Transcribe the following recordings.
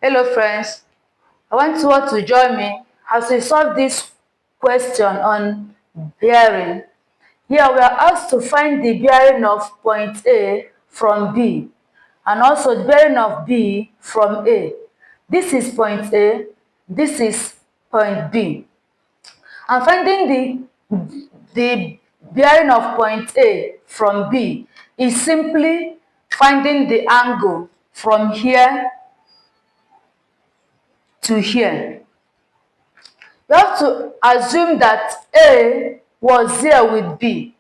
Hello friends, I want you all to join me as we solve this question on bearing. Here we are asked to find the bearing of point A from B and also the bearing of B from A. This is point A, this is point B. And finding the bearing of point A from B is simply finding the angle from here to here. You have to assume that A was here with B.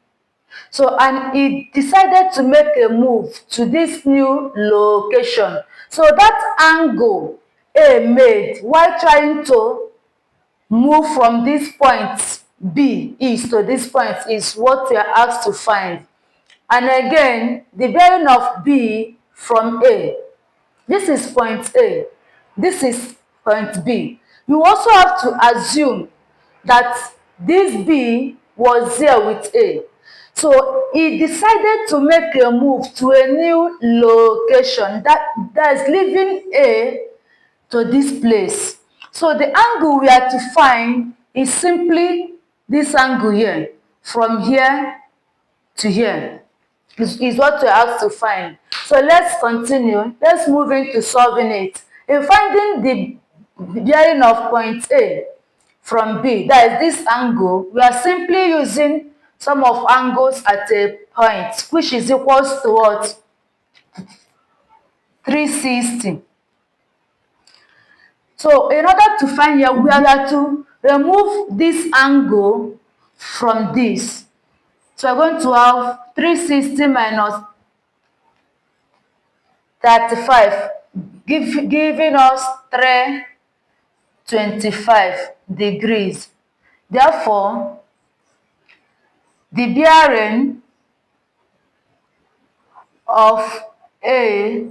So, and he decided to make a move to this new location. So that angle A made while trying to move from this point B east to this point is what we are asked to find. And again, the bearing of B from A. This is point A. This is point B. You also have to assume that this B was here with A. So he decided to make a move to a new location that is leaving A to this place. So the angle we are to find is simply this angle here, from here to here. Is what we have to find. So let's continue. Let's move into solving it. In finding the bearing of point A from B, that is this angle, we are simply using sum of angles at a point, which is equals to what? 360. So in order to find here, we are to remove this angle from this. So we're going to have 360 minus 35, giving us 325 degrees. Therefore, the bearing of A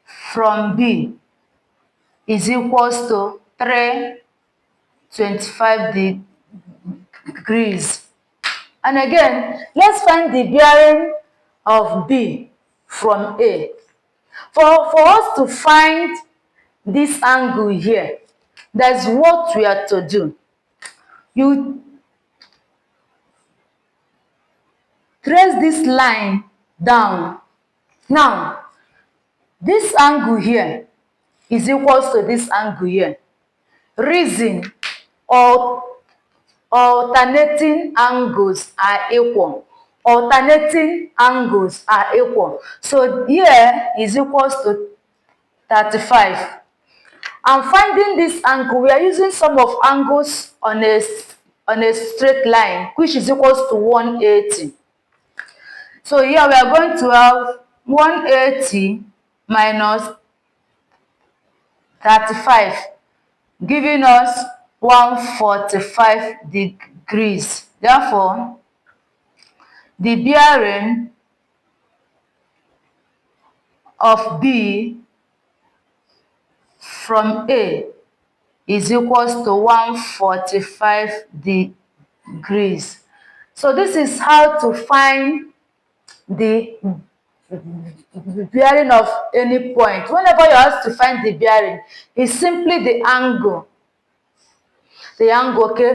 from B is equals to 325 degrees. And again, let's find the bearing of B from A. For us to find this angle here, that's what we are to do. You trace this line down. Now, this angle here is equals to this angle here. Reason alternating angles are equal. Alternating angles are equal. So here is equals to 35. And finding this angle, we are using sum of angles on a straight line, which is equals to 180. So here we are going to have 180 minus 35, giving us 145 degrees. Therefore, the bearing of B from A is equals to 145 degrees. So this is how to find the bearing of any point. Whenever you ask to find the bearing, it's simply the angle. The angle, okay?